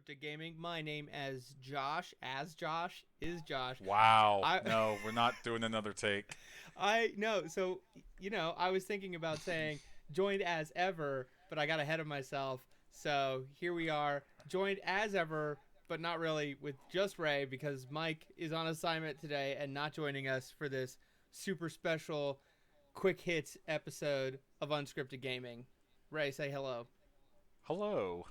Unscripted Gaming. My name is Josh. Is Josh. Wow. No, we're not doing another take. I know. So, I was thinking about saying joined as ever, but I got ahead of myself. So here we are, joined as ever, but not really, with just Ray because Mike is on assignment today and not joining us for this super special quick hits episode of Unscripted Gaming. Ray, say hello. Hello.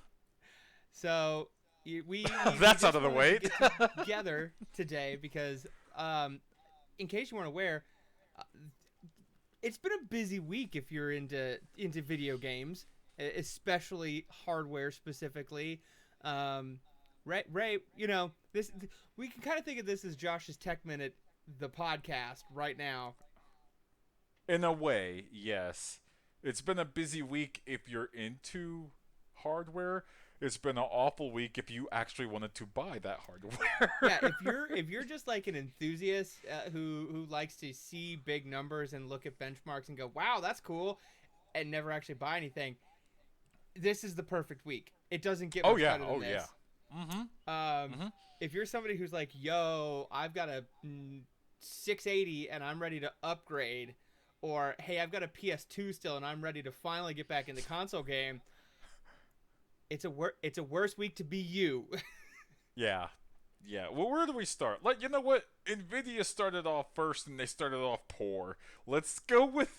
So we That's out just of the wanted way. to get together today because, in case you weren't aware, uh, it's been a busy week if you're into video games, especially hardware specifically. Ray, this we can kind of think of this as Josh's Tech Minute, the podcast right now. In a way, yes. It's been a busy week if you're into hardware. It's been an awful week if you actually wanted to buy that Yeah, hardware. if you're just like an enthusiast who likes to see big numbers and look at benchmarks and go, "Wow, that's cool," and never actually buy anything, this is the perfect week. It doesn't get Oh much yeah, better than oh yeah. this. If you're somebody who's like, "Yo, I've got a 680 and I'm ready to upgrade," or "Hey, I've got a PS2 still and I'm ready to finally get back in the console game," it's a worse week to be you. Yeah. Yeah. Well, where do we start? Like, you know what? Nvidia started off first and they started off poor. Let's go with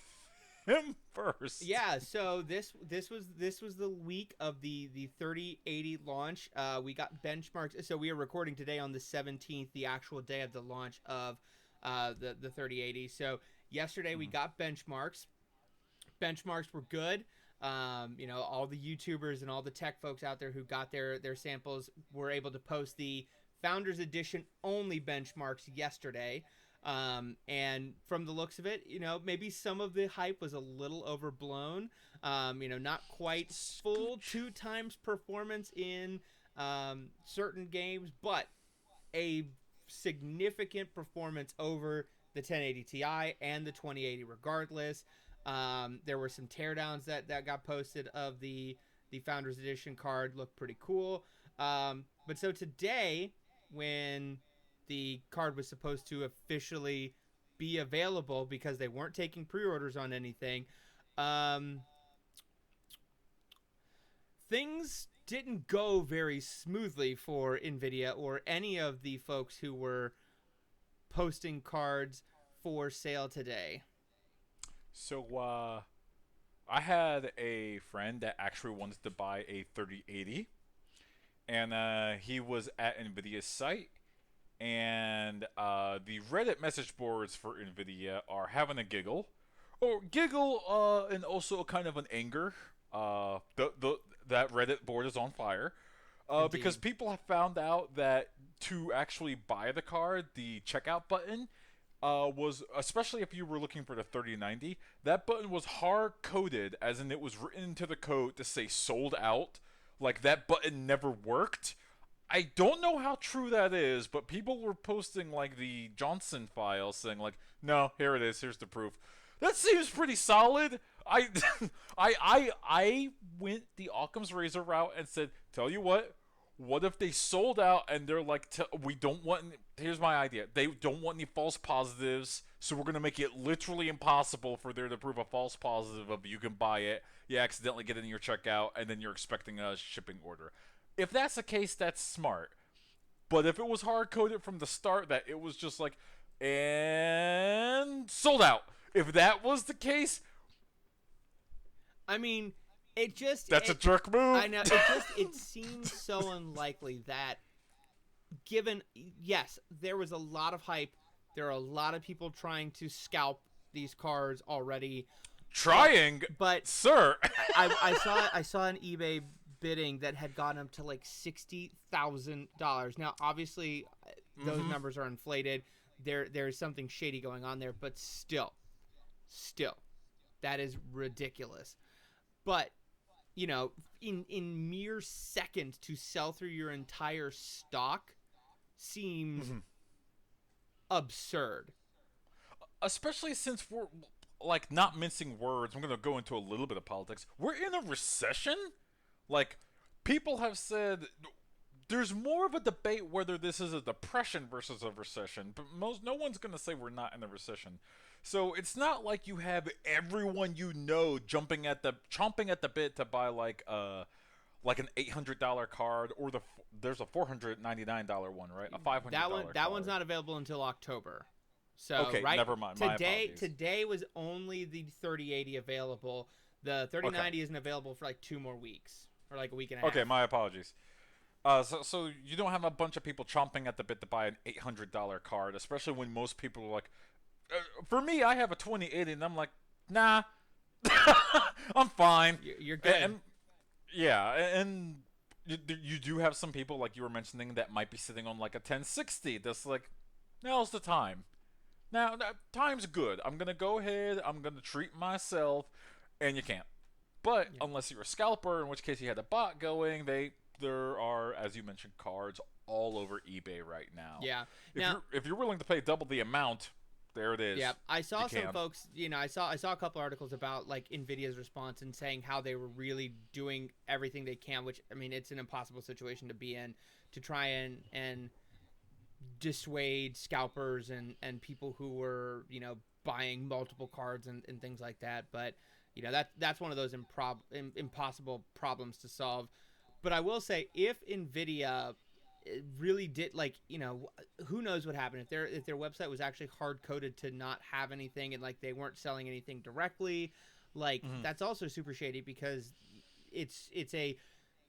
him first. Yeah, so this was the week of the 3080 launch. We got benchmarks. So we are recording today on the 17th, the actual day of the launch of the 3080. So yesterday we got benchmarks. Benchmarks were good. All the YouTubers and all the tech folks out there who got their samples were able to post the Founders Edition only benchmarks yesterday. And from the looks of it, maybe some of the hype was a little overblown. Not quite full 2 times performance in certain games, but a significant performance over the 1080 Ti and the 2080 regardless. There were some teardowns that got posted of the Founders Edition card. Looked pretty cool. But so today, when the card was supposed to officially be available because they weren't taking pre-orders on anything, things didn't go very smoothly for Nvidia or any of the folks who were posting cards for sale today. So, I had a friend that actually wanted to buy a 3080, and he was at Nvidia's site, and the Reddit message boards for Nvidia are having a giggle, or giggle, and also kind of an anger. That Reddit board is on fire, because Indeed. people have found out that to actually buy the card, the checkout button was, especially if you were looking for the 3090, that button was hard coded, as in it was written into the code to say sold out. Like that button never worked. I don't know how true that is, but people were posting like the Johnson file saying like, "No, here it is. Here's the proof." That seems pretty solid. I, I went the Occam's razor route and said, "Tell you what, what if they sold out and they're like, we don't want. Here's my idea. They don't want any false positives, so we're gonna make it literally impossible for there to prove a false positive of you can buy it. You accidentally get it in your checkout, and then you're expecting a shipping order. If that's the case, that's smart. But if it was hard coded from the start that it was just like and sold out, if that was the case, I mean, it just that's a jerk move. I know it seems so unlikely that, given, yes, there was a lot of hype. There are a lot of people trying to scalp these cards already. Trying, but sir. I saw an eBay bidding that had gotten up to like $60,000. Now, obviously, those numbers are inflated. There's something shady going on there, but still, that is ridiculous. But in mere seconds to sell through your entire stock seems absurd. Especially since we're, like, not mincing words, I'm going to go into a little bit of politics. We're in a recession? Like, people have said there's more of a debate whether this is a depression versus a recession, but no one's going to say we're not in a recession. So it's not like you have everyone you know chomping at the bit to buy like an $800 card, or there's a $499 one, right? A $500 that one's not available until October. So okay, right, never mind. My apologies. Today was only the 3080 available. The 3090 isn't available for like 2 more weeks, or like a week and a half. Okay, my apologies. So you don't have a bunch of people chomping at the bit to buy an $800 card, especially when most people are like, for me, I have a 2080, and I'm like, nah, I'm fine. You're good. And yeah, and you do have some people, like you were mentioning, that might be sitting on like a 1060. That's like, now's the time. Now, time's good. I'm going to go ahead. I'm going to treat myself. And you can't. But unless you're a scalper, in which case you had a bot going, there are, as you mentioned, cards all over eBay right now. Yeah. If you're willing to pay double the amount, there it is. Yeah, I saw some folks, I saw a couple articles about like Nvidia's response and saying how they were really doing everything they can, which, I mean, it's an impossible situation to be in, to try and dissuade scalpers and people who were, buying multiple cards and things like that. But, that's one of those impossible problems to solve. But I will say, if Nvidia really did, who knows what happened if their website was actually hard coded to not have anything, and like they weren't selling anything directly, that's also super shady, because it's a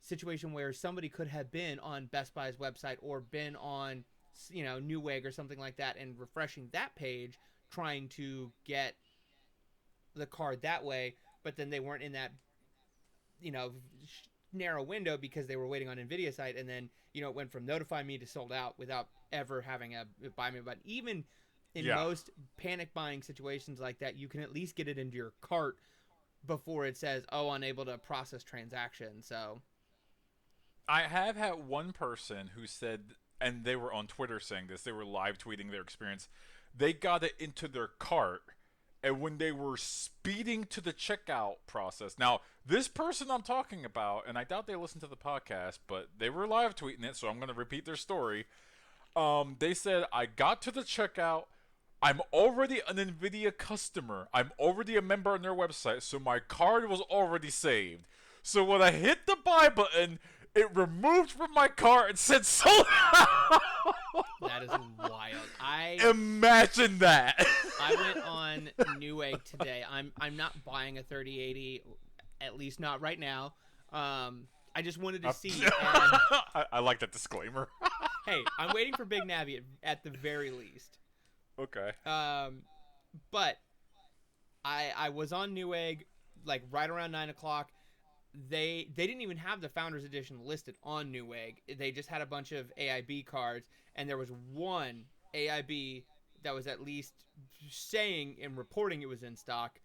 situation where somebody could have been on Best Buy's website or been on Newegg or something like that, and refreshing that page trying to get the card that way, but then they weren't in that narrow window because they were waiting on Nvidia site, and then it went from notify me to sold out without ever having a buy me button. Even in most panic buying situations like that, you can at least get it into your cart before it says, unable to process transaction. So I have had one person who said, and they were on Twitter saying this, they were live tweeting their experience, they got it into their cart, and when they were speeding to the checkout process, now this person I'm talking about, and I doubt they listened to the podcast, but they were live tweeting it, so I'm going to repeat their story. They said, I got to the checkout, I'm already an Nvidia customer, I'm already a member on their website, so my card was already saved. So when I hit the buy button, it removed from my cart and said sold out. That is wild. Imagine that. I went on Newegg today. I'm not buying a 3080, at least not right now. I just wanted to see. I like that disclaimer. Hey, I'm waiting for Big Navi at the very least. Okay. But I was on Newegg like right around 9 o'clock. They didn't even have the Founders Edition listed on Newegg. They just had a bunch of AIB cards, and there was one AIB that was at least saying and reporting it was in stock.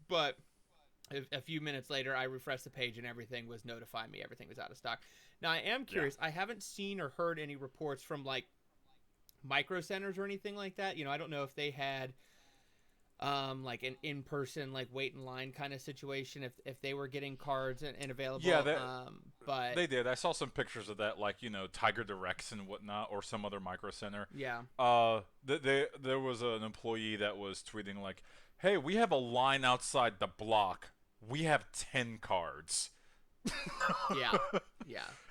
But a few minutes later, I refreshed the page, and everything was notifying me everything was out of stock. Now, I am curious. I haven't seen or heard any reports from like Micro Centers or anything like that. I don't know if they had like an in-person like wait in line kind of situation, if they were getting cards and available. But they did. I saw some pictures of that, like Tiger Directs and whatnot, or some other Micro Center. Yeah. There was an employee that was tweeting like, hey, we have a line outside the block, we have 10 cards. Yeah.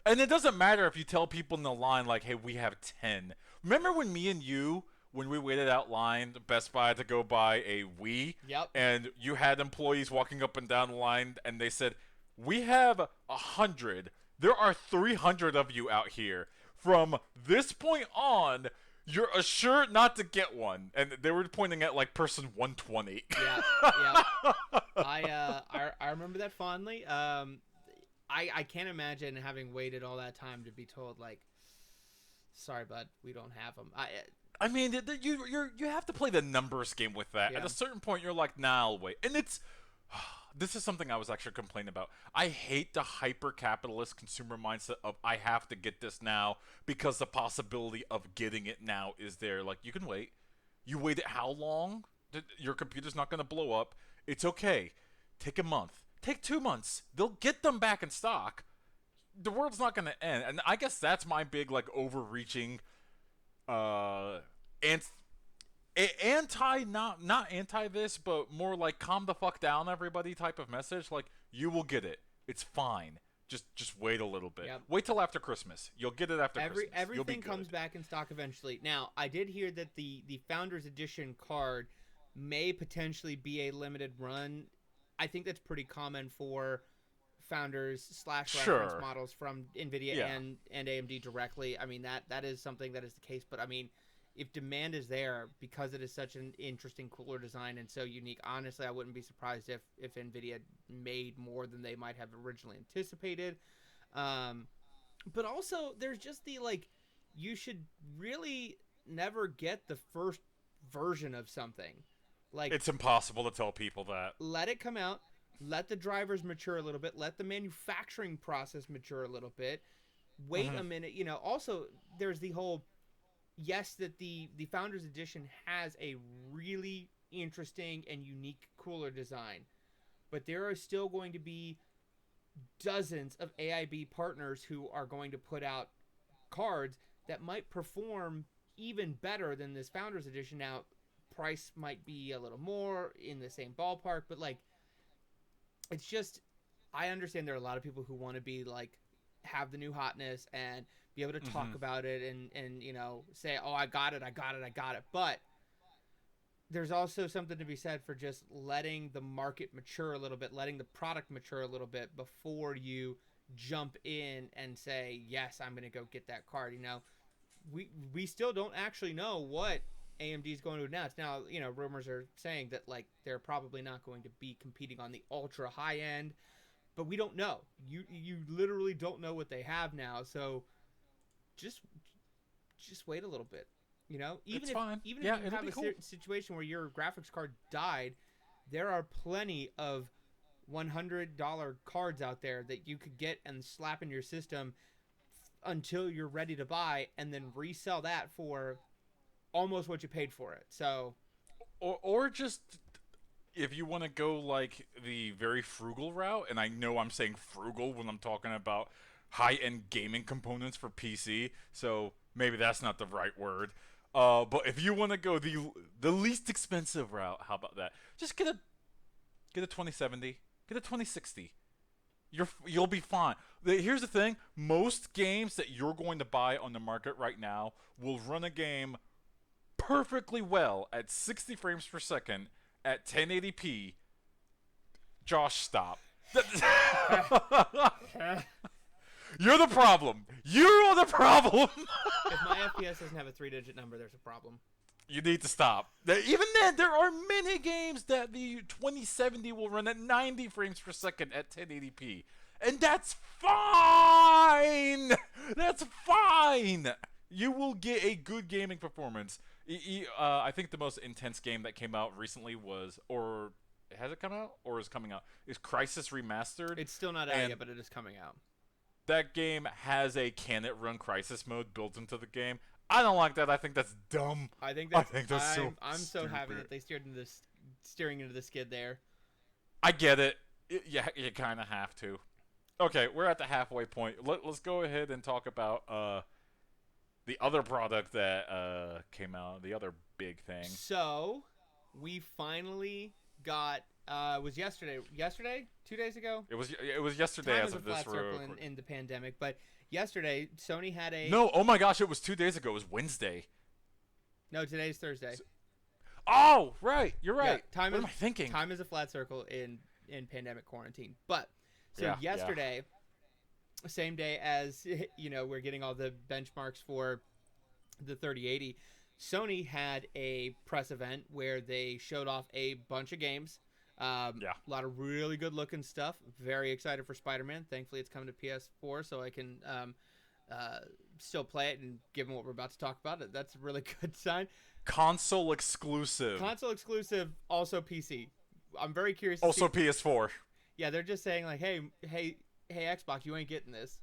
And it doesn't matter if you tell people in the line like, hey, we have 10. Remember when me and you, when we waited out line to Best Buy to go buy a Wii, Yep. and you had employees walking up and down the line, and they said, we have 100. There are 300 of you out here. From this point on, you're assured not to get one. And they were pointing at like person 120. Yeah. I remember that fondly. I can't imagine having waited all that time to be told like, sorry, bud, we don't have them. I mean, you have to play the numbers game with that. Yeah. At a certain point, you're like, nah, I'll wait. And this is something I was actually complaining about. I hate the hyper-capitalist consumer mindset of, I have to get this now because the possibility of getting it now is there. Like, you can wait. You wait it how long? Your computer's not going to blow up. It's okay. Take a month. Take 2 months. They'll get them back in stock. the world's not going to end. And I guess that's my big, like, overreaching, uh, and anti, not anti this, but more like calm the fuck down, everybody type of message. Like, you will get it. It's fine. Just wait a little bit. Yep. Wait till after Christmas. You'll get it after Christmas. Everything comes back in stock eventually. Now, I did hear that the Founders Edition card may potentially be a limited run. I think that's pretty common for Founders / reference models from Nvidia and AMD directly. I mean, that is something that is the case. But I mean, if demand is there because it is such an interesting, cooler design and so unique, honestly, I wouldn't be surprised if Nvidia made more than they might have originally anticipated. But also, there's just the, like, you should really never get the first version of something. Like, it's impossible to tell people that. Let it come out. Let the drivers mature a little bit. Let the manufacturing process mature a little bit. Wait a minute. You know, also, there's the whole... Yes, that the Founders Edition has a really interesting and unique, cooler design. But there are still going to be dozens of AIB partners who are going to put out cards that might perform even better than this Founders Edition. Now, price might be a little more in the same ballpark, but, like, it's just... I understand there are a lot of people who want to be, like, have the new hotness and be able to talk about it and you know, say, oh, I got it. But there's also something to be said for just letting the market mature a little bit, letting the product mature a little bit before you jump in and say, yes, I'm going to go get that card. You know, we still don't actually know what AMD is going to announce. Now, you know, rumors are saying that, like, they're probably not going to be competing on the ultra high end, but we don't know. You literally don't know what they have now. So just wait a little bit, you know. Even if you have a situation where your graphics card died, there are plenty of $100 cards out there that you could get and slap in your system until you're ready to buy, and then resell that for almost what you paid for it. So, or just, if you want to go like the very frugal route, and I know I'm saying frugal when I'm talking about high-end gaming components for PC, so maybe that's not the right word. But if you want to go the least expensive route, how about that? Just get a 2070, get a 2060. You'll be fine. Here's the thing: most games that you're going to buy on the market right now will run a game perfectly well at 60 frames per second at 1080p. Josh, stop. You're the problem. You're the problem. If my FPS doesn't have a 3-digit number, there's a problem. You need to stop. Even then, there are many games that the 2070 will run at 90 frames per second at 1080p. And that's fine! That's fine! You will get a good gaming performance. I think the most intense game that came out recently was, or has it come out? Or is coming out? Is Crysis Remastered. It's still not out yet, but it is coming out. That game has a can it run Crysis mode built into the game. I don't like that. I think that's dumb. I think that's so I'm so happy that they steering into the skid there. I get it. Yeah, you kind of have to. Okay, we're at the halfway point. Let's go ahead and talk about the other product that came out, the other big thing. So, we finally got it was yesterday, 2 days ago. It was yesterday. Time as of is a this flat circle in the pandemic, but yesterday Sony had a oh my gosh, it was 2 days ago. It was Wednesday. No, today's Thursday. Oh, right, you're right. Yeah, what am I thinking? Time is a flat circle in pandemic quarantine. But yesterday, same day as, you know, we're getting all the benchmarks for the 3080, Sony had a press event where they showed off a bunch of games. A lot of really good looking stuff. Very excited for Spider-Man. Thankfully, it's coming to PS4, so I can still play it. And given what we're about to talk about, that's a really good sign. Console exclusive. Also PC. I'm very curious. Also PS4. Yeah, they're just saying like, hey, Xbox, you ain't getting this.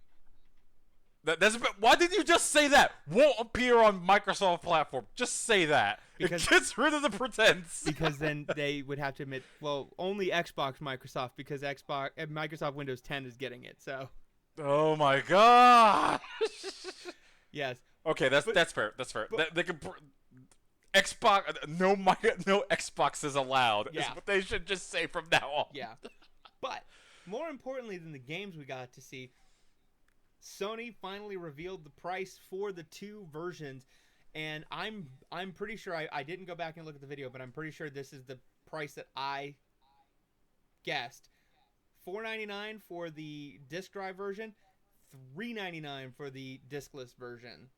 Why did you just say that? Won't appear on Microsoft platform. Just say that. Because it gets rid of the pretense. Because then they would have to admit, well, only Xbox, Microsoft, because Microsoft Windows 10 is getting it. So Oh my god. Yes, Okay, that's but that's fair. That's fair. but They could Xbox no Xbox is allowed is yeah, what they should just say from now on. yeah. But more importantly than the games we got to see, Sony finally revealed the price for the two versions, and I'm pretty sure I didn't go back and look at the video, but I'm pretty sure this is the price that I guessed. $499 for the disc drive version, $399 for the discless version.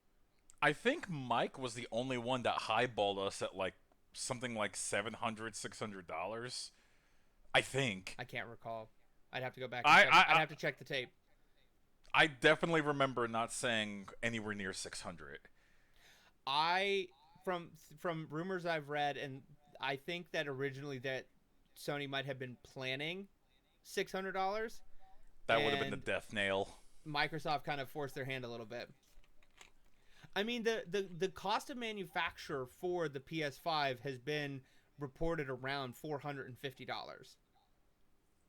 I think Mike was the only one that highballed us at like something like $700, $600. I think. I can't recall. I'd have to go back and I, check. I I'd I have to check the tape. I definitely remember not saying anywhere near 600. I from rumors I've read, and I think that originally that Sony might have been planning $600, That would have been the and death nail. Microsoft kind of forced their hand a little bit. I mean, the cost of manufacture for the PS5 has been reported around $450.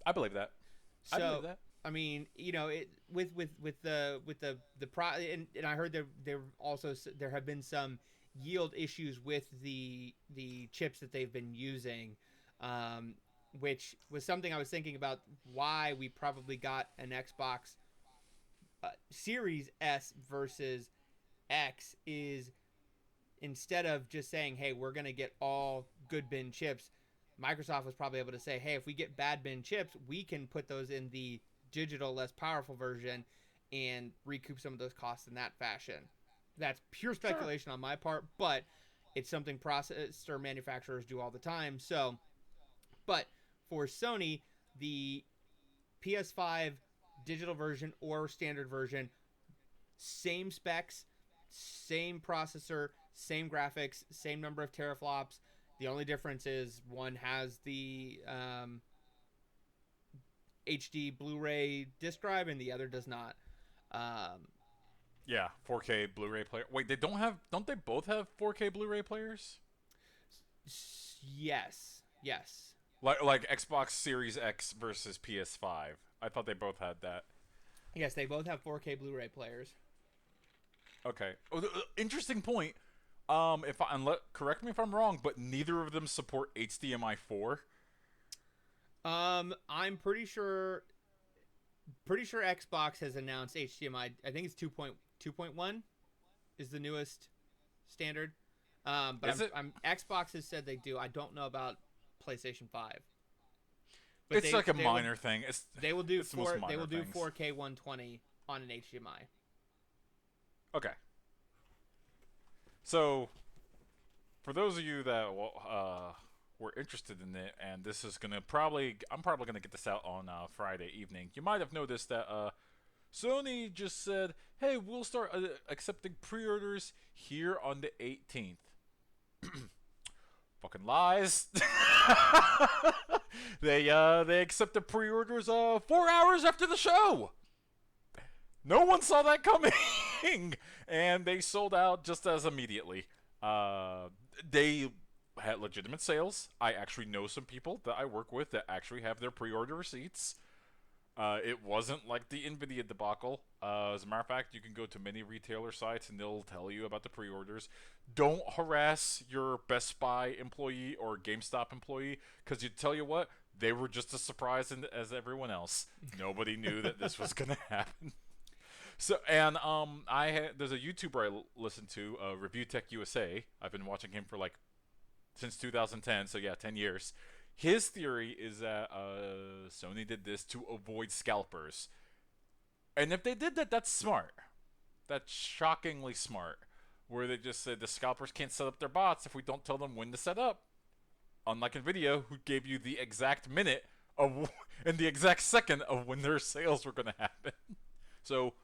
I believe that. I believe So, that. I mean, with the pro, and I heard there also there have been some yield issues with the chips that they've been using, which was something I was thinking about why we probably got an Xbox Series S versus X is instead of just saying, hey, we're going to get all good bin chips, Microsoft was probably able to say, hey, if we get bad bin chips, we can put those in the digital, less powerful version and recoup some of those costs in that fashion. That's pure speculation on my part, but it's something processor manufacturers do all the time. So, but for Sony, the PS5 digital version or standard version, same specs, same processor, same graphics, same number of teraflops. The only difference is one has the HD Blu-ray disc drive and the other does not. Um, Yeah, 4K Blu-ray player. Wait, they don't have? Don't they both have 4K Blu-ray players? yes, yes. Like Xbox Series X versus PS5. I thought they both had that. Yes, they both have 4K Blu-ray players. Okay. Oh, interesting point. If I correct me if I'm wrong, but neither of them support HDMI 4. I'm pretty sure Xbox has announced HDMI. I think it's 2.1 is the newest standard. But Is it? I'm Xbox has said they do. I don't know about PlayStation 5. But It's like a minor thing. They will do it's the most minor they will do things. 4K 120 on an HDMI. Okay. So, for those of you that were interested in it, and this is I'm probably gonna get this out on Friday evening. You might have noticed that Sony just said, "Hey, we'll start accepting pre-orders here on the 18th." Fucking lies. They accepted pre-orders 4 hours after the show. No one saw that coming, and they sold out just as immediately. They had legitimate sales. I actually know some people that I work with that actually have their pre-order receipts. It wasn't like the Nvidia debacle. As a matter of fact, you can go to many retailer sites and they'll tell you about the pre-orders. Don't harass your Best Buy employee or GameStop employee, because you tell you what, they were just as surprised as everyone else. Nobody knew that this was gonna happen. So, and there's a YouTuber I listen to, Review Tech USA. I've been watching him for like since 2010, so yeah, 10 years. His theory is that Sony did this to avoid scalpers. And if they did that, that's smart. That's shockingly smart. Where they just said the scalpers can't set up their bots if we don't tell them when to set up. Unlike Nvidia, who gave you the exact minute of and the exact second of when their sales were going to happen. So,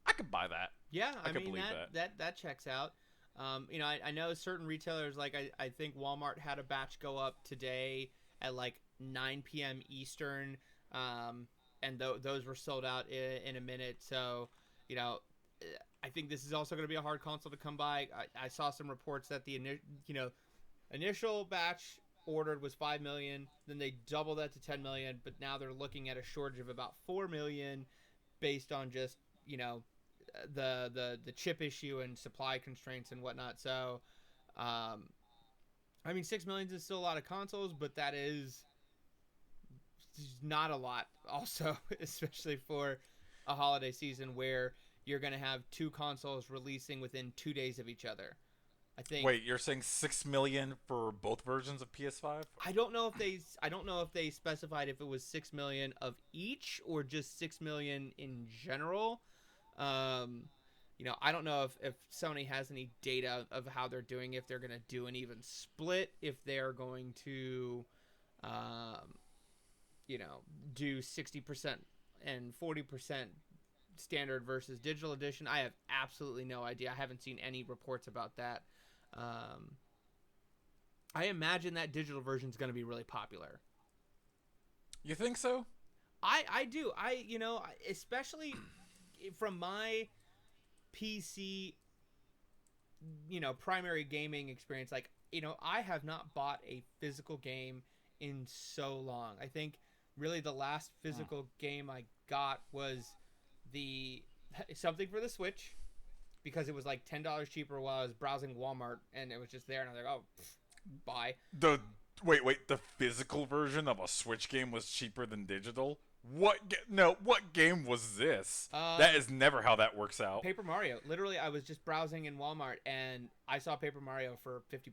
I could buy that. Yeah, I could mean believe that checks out. I know certain retailers like I think Walmart had a batch go up today at like 9 p.m. Eastern, and those were sold out in a minute. So, I think this is also going to be a hard console to come by. I saw some reports that the initial batch ordered was 5 million, then they doubled that to 10 million, but now they're looking at a shortage of about 4 million. based on just the chip issue and supply constraints and whatnot. So, I mean, 6 million is still a lot of consoles, but that is not a lot. Also, especially for a holiday season where you're going to have two consoles releasing within 2 days of each other. I think. Wait, you're saying 6 million for both versions of PS5? I don't know if they specified if it was 6 million of each or just 6 million in general. I don't know if Sony has any data of how they're doing, if they're going to do an even split, if they're going to, um, do 60% and 40% standard versus digital edition. I have absolutely no idea. I haven't seen any reports about that. I imagine that digital version is going to be really popular. You think so? I do. Especially from my PC, primary gaming experience, like, I have not bought a physical game in so long. I think really the last physical game I got was the something for the Switch, because it was like $10 cheaper while I was browsing Walmart, and it was just there, and I was like, oh, buy. Wait, the physical version of a Switch game was cheaper than digital? What game was this? That is never how that works out. Paper Mario. Literally, I was just browsing in Walmart, and I saw Paper Mario for $50.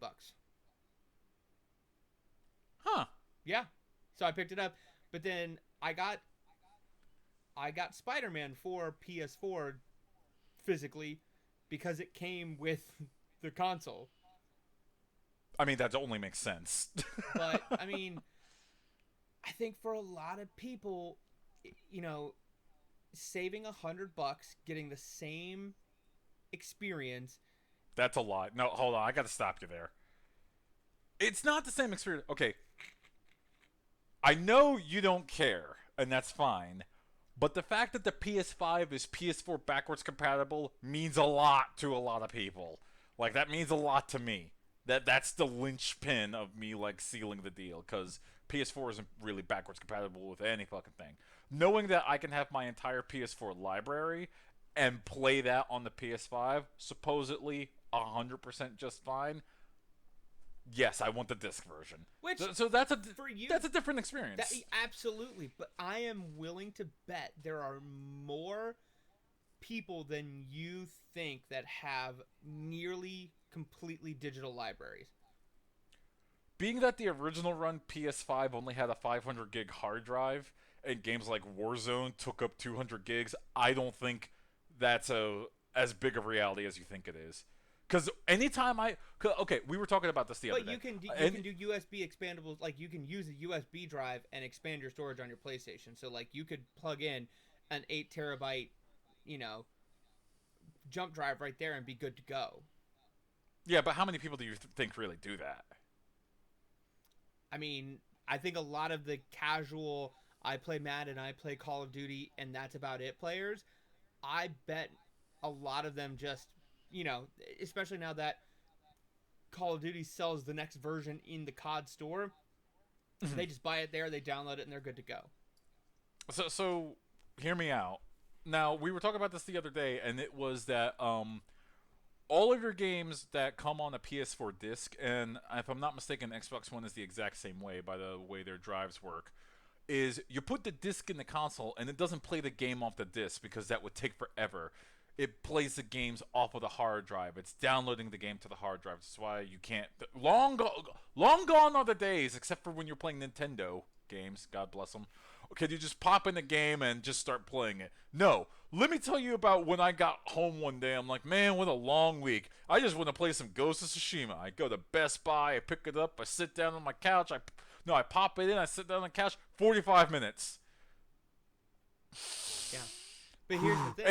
Huh. Yeah. So I picked it up, but then I got Spider-Man for PS4 physically because it came with the console. I mean, that only makes sense. But I mean, I think for a lot of people, saving $100, getting the same experience. That's a lot. No, hold on. I got to stop you there. It's not the same experience. Okay. I know you don't care, and that's fine. But the fact that the PS5 is PS4 backwards compatible means a lot to a lot of people. Like, that means a lot to me. That's the linchpin of me, like, sealing the deal, because PS4 isn't really backwards compatible with any fucking thing. Knowing that I can have my entire PS4 library and play that on the PS5, supposedly 100% just fine. Yes, I want the disc version. Which, so that's a different experience. Absolutely, but I am willing to bet there are more people than you think that have nearly completely digital libraries. Being that the original run PS5 only had a 500 gig hard drive, and games like Warzone took up 200 gigs, I don't think that's as big of reality as you think it is. Because anytime we were talking about this the other day. But you can do USB expandables, like you can use a USB drive and expand your storage on your PlayStation. So like you could plug in an 8 terabyte, jump drive right there and be good to go. Yeah, but how many people do you think really do that? I mean, I think a lot of the casual, I play Madden, I play Call of Duty, and that's about it players, I bet a lot of them just, especially now that Call of Duty sells the next version in the COD store, they just buy it there, they download it, and they're good to go. So hear me out. Now, we were talking about this the other day, and it was that all of your games that come on a PS4 disc, and if I'm not mistaken, Xbox One is the exact same way by the way their drives work, is you put the disc in the console, and it doesn't play the game off the disc because that would take forever. It plays the games off of the hard drive. It's downloading the game to the hard drive. That's why you can't... Long gone are the days, except for when you're playing Nintendo games. God bless them. Could you just pop in the game and just start playing it? No. Let me tell you about when I got home one day. I'm like, man, what a long week. I just want to play some Ghost of Tsushima. I go to Best Buy. I pick it up. I sit down on my couch. I pop it in. I sit down on the couch. 45 minutes. Yeah. But here's the thing.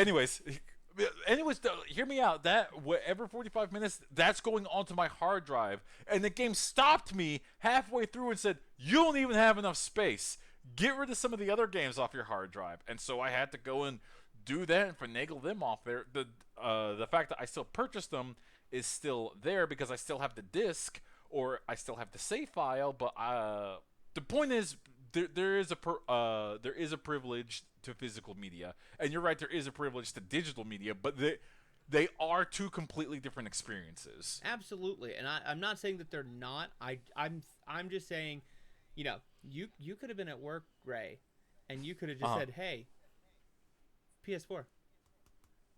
Anyways, hear me out. That whatever 45 minutes, that's going onto my hard drive, and the game stopped me halfway through and said, "You don't even have enough space. Get rid of some of the other games off your hard drive." And so I had to go and do that and finagle them off there. The fact that I still purchased them is still there because I still have the disc or I still have the save file. But the point is, there is a privilege to physical media. And you're right, there is a privilege to digital media, but they are two completely different experiences. Absolutely, and I'm not saying that they're not. I'm just saying, you could have been at work, Ray, and you could have just Uh-huh. said, "Hey, PS4,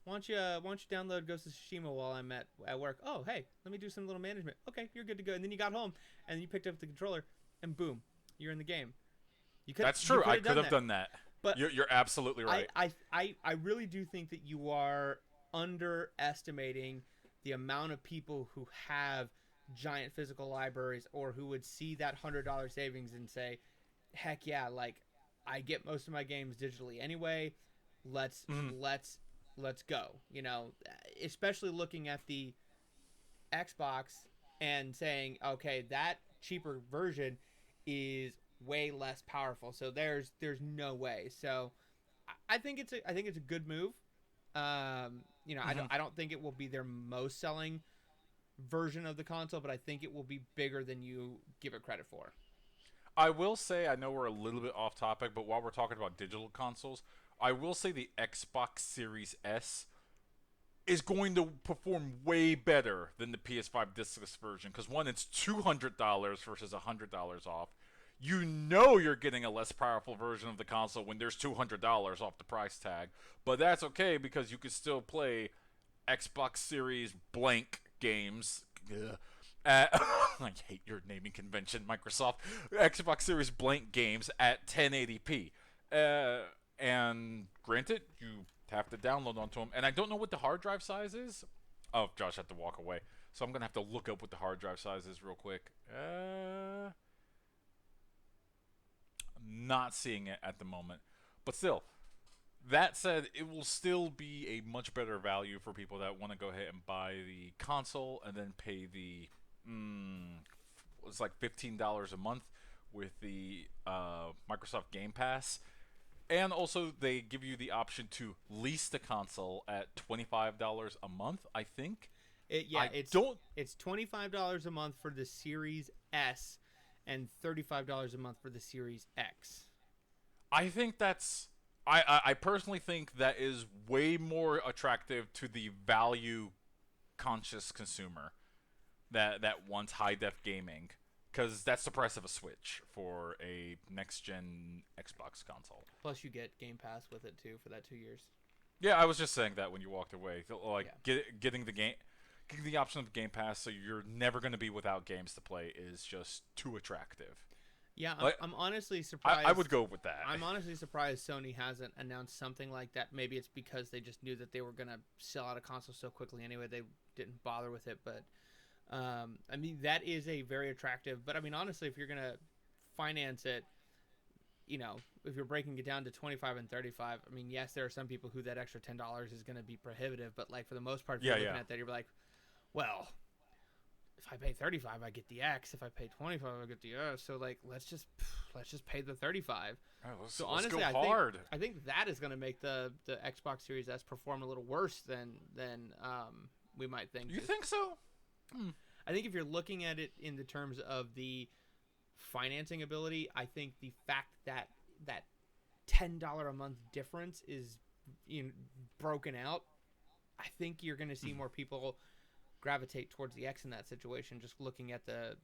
why don't you download Ghost of Tsushima while I'm at work? Oh, hey, let me do some little management. Okay, you're good to go." And then you got home and you picked up the controller, and boom, you're in the game. That's You true. could I have could done have that, done that. but You're absolutely I, right. I I really do think that you are underestimating the amount of people who have giant physical libraries or who would see that $100 savings and say, "Heck yeah, like I get most of my games digitally anyway. Let's Mhm. let's let's go." Especially looking at the Xbox and saying, "Okay, that cheaper version is way less powerful." So there's no way. So I think it's a good move. Mhm. I don't think it will be their most selling version of the console, but I think it will be bigger than you give it credit for. I will say, I know we're a little bit off topic, but while we're talking about digital consoles, I will say the Xbox Series S is going to perform way better than the PS5 discless version because one, it's $200 versus $100 off. You know you're getting a less powerful version of the console when there's $200 off the price tag, but that's okay because you can still play Xbox Series blank games. Ugh. I hate your naming convention, Microsoft. Xbox Series blank games at 1080p. And granted, you have to download onto them. And I don't know what the hard drive size is. Oh, Josh had to walk away. So I'm going to have to look up what the hard drive size is real quick. Not seeing it at the moment. But still, that said, it will still be a much better value for people that want to go ahead and buy the console and then pay the it's like $15 a month with the Microsoft Game Pass, and also they give you the option to lease the console at $25 a month. I think. Yeah, I don't. it's $25 a month for the Series S and $35 a month for the Series X. I think that's. I personally think that is way more attractive to the value conscious consumer that wants high def gaming, because that's the price of a Switch for a next gen Xbox console. Plus, you get Game Pass with it too for that 2 years. Yeah, I was just saying that when you walked away, like Yeah, getting the game, getting the option of Game Pass, so you're never going to be without games to play, is just too attractive. yeah. Like I'm honestly I would surprised. go with that. I'm honestly surprised Sony hasn't announced something like that. Maybe it's because they just knew that they were gonna sell out a console so quickly anyway. They didn't bother with it, but I mean that is a very attractive. But I mean honestly, if you're gonna finance it, if you're breaking it down to 25 and 35, I mean yes, there are some people who that extra $10 is gonna be prohibitive. But like for the most part, if Yeah, you're looking yeah. at that, you're like, well, if I pay 35, I get the X. If I pay 25, I get the S. So like let's just pay the 35. All right, So let's go honestly, hard. I think that is going to make the Xbox Series S perform a little worse than we might think. You think so? I think if you're looking at it in the terms of the financing ability, I think the fact that that $10 a month difference is broken out, I think you're going to see more people gravitate towards the X in that situation. Just looking at the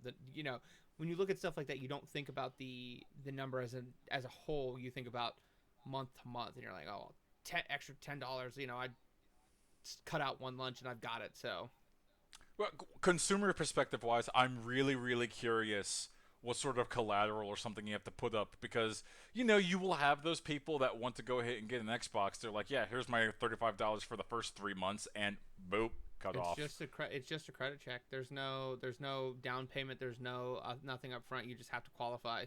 when you look at stuff like that, you don't think about the number as a whole. You think about month to month, and you're like, oh, extra $10. I cut out one lunch and I've got it. So Well, consumer perspective wise, I'm really, really curious what sort of collateral or something you have to put up, because you will have those people that want to go ahead and get an Xbox. They're like, yeah, here's my $35 for the first 3 months, and boop, cut it's off. just it's just a credit check. There's no down payment. There's no nothing up front. You just have to qualify.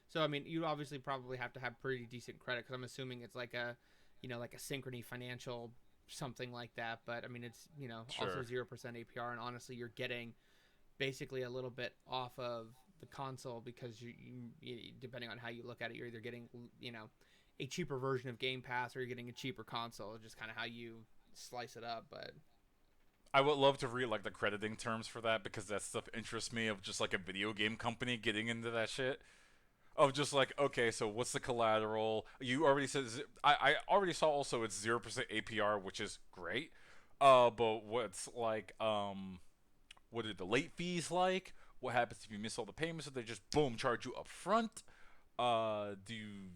So I mean, you obviously probably have to have pretty decent credit because I'm assuming it's like like a Synchrony Financial something like that. But I mean, it's also Sure. 0% APR, and honestly, you're getting basically a little bit off of the console because depending on how you look at it, you're either getting a cheaper version of Game Pass or you're getting a cheaper console. It's just kind of how you slice it up, but. I would love to read like the crediting terms for that, because that stuff interests me, of just like a video game company getting into that shit. of just like, okay, so what's the collateral? You already said I already saw also it's 0% APR, which is great. But what's like what are the late fees like? What happens if you miss all the payments? Do they just boom charge you up front? Do you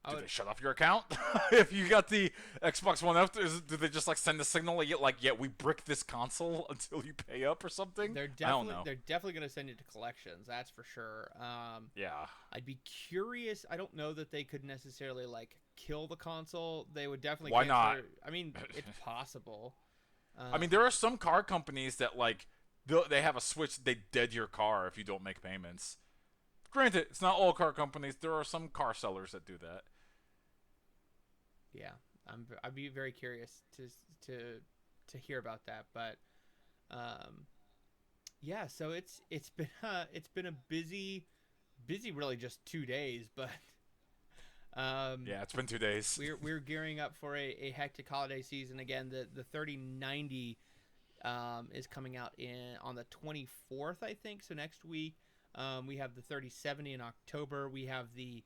do they shut off your account if you got the Xbox One F? Do they just like send a signal like yeah, we brick this console until you pay up or something? I don't know. They're definitely gonna send you to collections. That's for sure. Yeah. I'd be curious. I don't know that they could necessarily like kill the console. They would definitely. Why not? I mean, it's possible. I mean, there are some car companies that like they have a switch. They dead your car if you don't make payments. Granted, it's not all car companies. There are some car sellers that do that. Yeah, I'd be very curious to hear about that. But yeah. So it's been a busy really just 2 days, but yeah, it's been 2 days. We're gearing up for a hectic holiday season again. The 3090 is coming out on the 24th, I think. So next week, we have the 3070 in October. We have the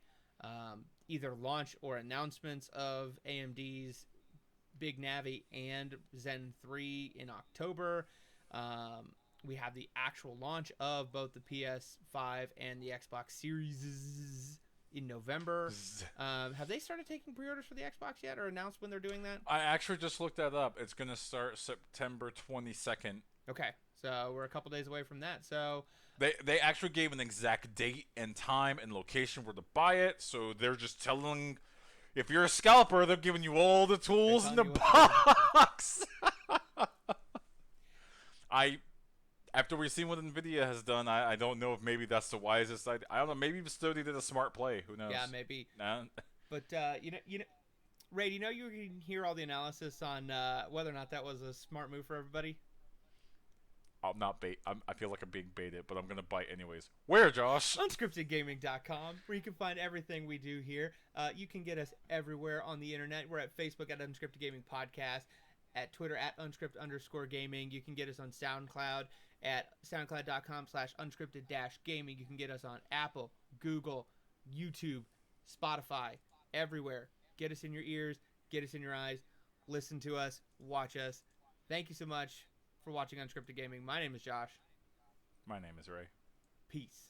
either launch or announcements of AMD's Big Navi and Zen 3 in October. We have the actual launch of both the PS5 and the Xbox Series in November. Have they started taking pre-orders for the Xbox yet, or announced when they're doing that? I actually just looked that up. It's going to start September 22nd. Okay, so we're a couple days away from that. So they actually gave an exact date and time and location where to buy it. So they're just telling, if you're a scalper, they're giving you all the tools in the box. After we've seen what Nvidia has done, I don't know if maybe that's the wisest idea. I don't know. Maybe Study did a smart play. Who knows? Yeah, maybe. Nah. But you know, Ray, do you know you can hear all the analysis on whether or not that was a smart move for everybody? I'll not bait. I feel like I'm being baited, but I'm gonna bite anyways. Where, Josh? Unscriptedgaming.com, where you can find everything we do here. You can get us everywhere on the internet. We're at Facebook at Unscripted Gaming Podcast, at Twitter at unscript_gaming. You can get us on SoundCloud at soundcloud.com/unscripted-gaming. You can get us on Apple, Google, YouTube, Spotify, everywhere. Get us in your ears, get us in your eyes, listen to us, watch us. Thank you so much for watching Unscripted Gaming. My name is Josh. My name is Ray. Peace.